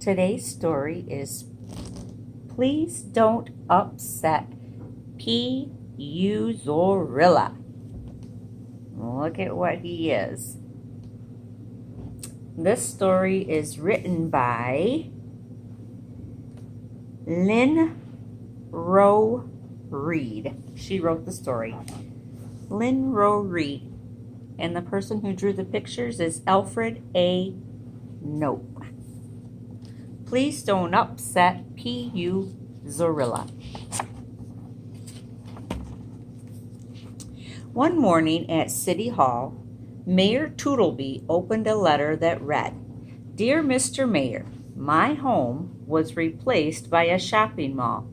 Today's story is Please Don't Upset P.U. Zorilla. Look at what he is. This story is written by Lynn Rowe Reed. She wrote the story. Lynn Rowe Reed. And the person who drew the pictures is Alfred A. Nope. Please don't upset P.U. Zorilla. One morning at City Hall, Mayor Toodleby opened a letter that read, "Dear Mr. Mayor, my home was replaced by a shopping mall.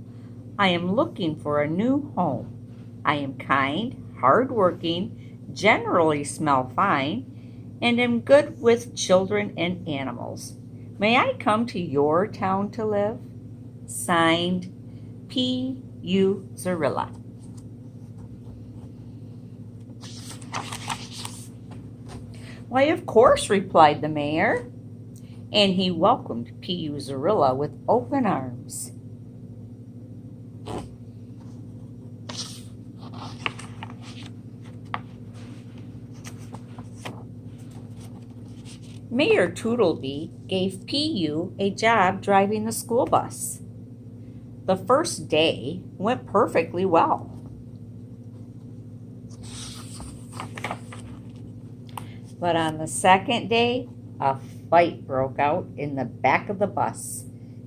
I am looking for a new home. I am kind, hardworking, generally smell fine, and am good with children and animals. May I come to your town to live? Signed, P.U. Zorilla." "Why, of course," replied the mayor, and he welcomed P.U. Zorilla with open arms. Mayor Toodleby gave P.U. a job driving the school bus. The first day went perfectly well. But on the second day, a fight broke out in the back of the bus,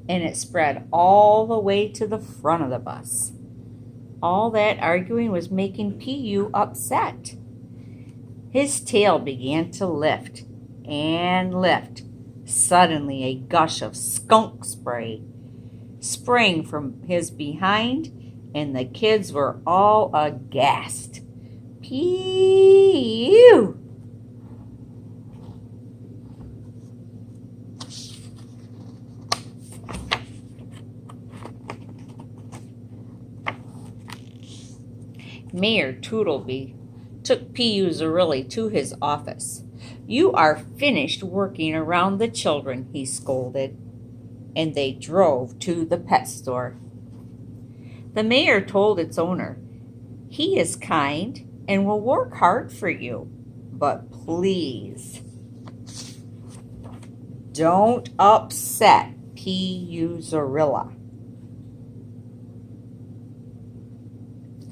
and it spread all the way to the front of the bus. All that arguing was making P.U. upset. His tail began to lift and lift. Suddenly, a gush of skunk spray sprang from his behind, and the kids were all aghast. P.U. Mayor Toodleby took P.U. Zorilla to his office. "You are finished working around the children," he scolded, and they drove to the pet store. The mayor told its owner, "He is kind and will work hard for you, but please don't upset P.U. Zorilla."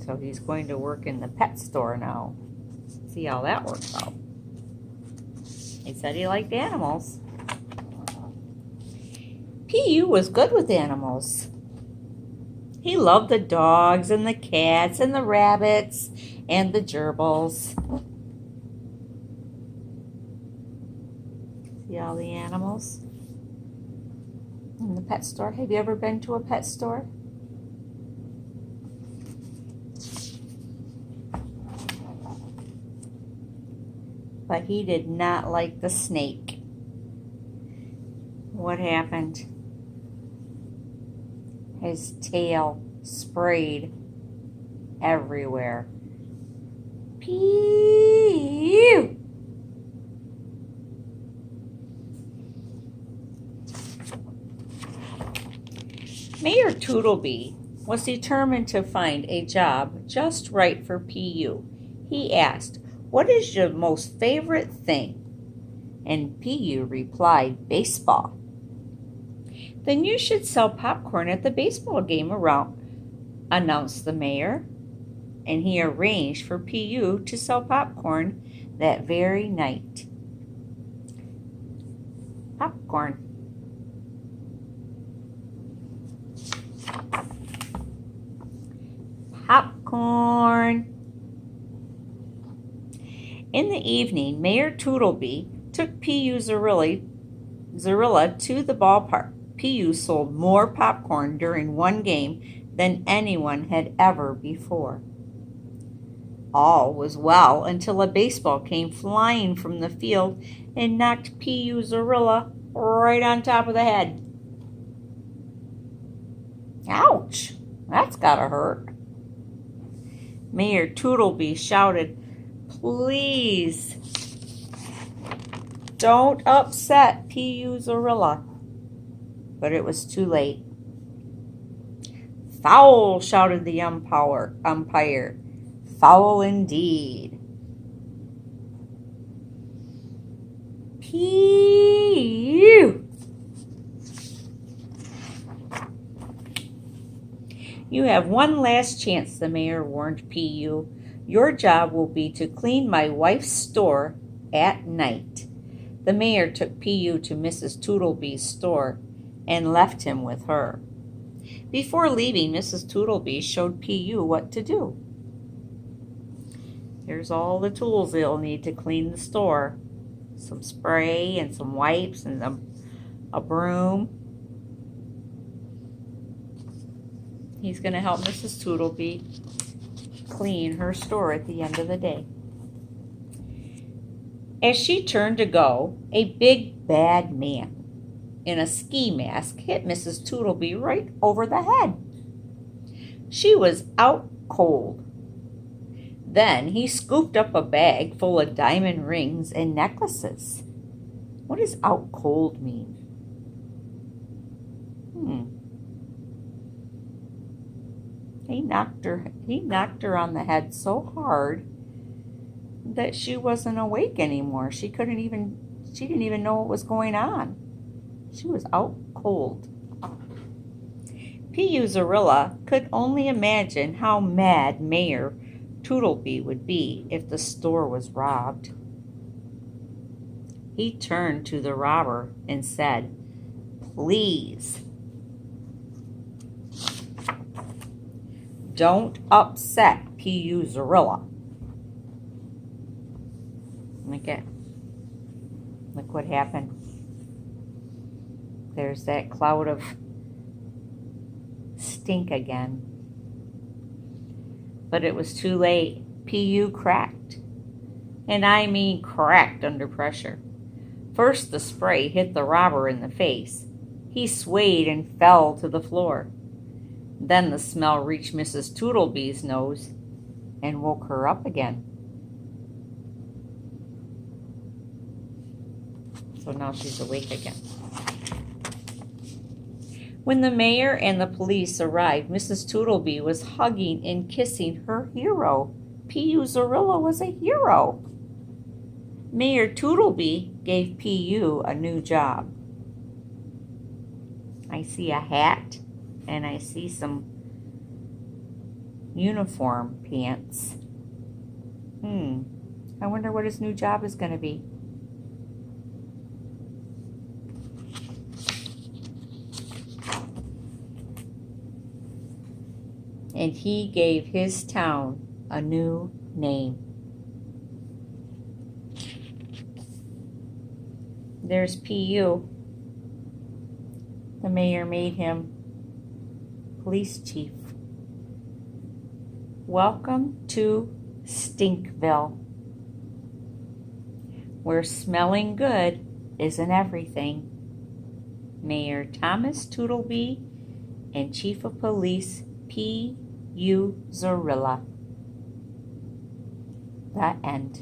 So he's going to work in the pet store now. See how that works out. He said he liked animals. P.U. was good with animals. He loved the dogs and the cats and the rabbits and the gerbils. See all the animals in the pet store? Have you ever been to a pet store? But he did not like the snake. What happened? His tail sprayed everywhere. P.U. Mayor Toodleby was determined to find a job just right for P.U. He asked, "What is your most favorite thing?" And P.U. replied, "Baseball." "Then you should sell popcorn at the baseball game announced the mayor. And he arranged for P.U. to sell popcorn that very night. Popcorn. Popcorn. In the evening, Mayor Toodleby took P.U. Zorilla to the ballpark. P.U. sold more popcorn during one game than anyone had ever before. All was well until a baseball came flying from the field and knocked P.U. Zorilla right on top of the head. Ouch! That's gotta hurt. Mayor Toodleby shouted, "Please don't upset P.U. Zorilla." but it was too late. "Foul!" shouted the umpire. "Foul indeed." Pew! "You have one last chance," the mayor warned P.U. "Your job will be to clean my wife's store at night." The mayor took P.U. to Mrs. Tootlebee's store and left him with her. Before leaving, Mrs. Tootleby showed P.U. what to do. Here's all the tools they'll need to clean the store. Some spray and some wipes and a broom. He's going to help Mrs. Tootleby clean her store at the end of the day. As she turned to go, a big bad man in a ski mask hit Mrs. Tootleby right over the head. She was out cold. Then he scooped up a bag full of diamond rings and necklaces. What does out cold mean? He knocked her on the head so hard that she wasn't awake anymore. She didn't even know what was going on. She was out cold. P.U. Zorilla could only imagine how mad Mayor Tootleby would be if the store was robbed. He turned to the robber and said, "Please, don't upset P.U. Zorilla." Look what happened. There's that cloud of stink again. But it was too late. P.U. cracked. And I mean cracked under pressure. First the spray hit the robber in the face. He swayed and fell to the floor. Then the smell reached Mrs. Tootleby's nose and woke her up again. So now she's awake again. When the mayor and the police arrived, Mrs. Tootleby was hugging and kissing her hero. P.U. Zorilla was a hero. Mayor Tootleby gave P.U. a new job. I see a hat and I see some uniform pants. I wonder what his new job is going to be. And he gave his town a new name. There's P.U. The mayor made him police chief. Welcome to Stinkville, where smelling good isn't everything. Mayor Thomas Tootleby and Chief of Police P.U. Zorilla. The end.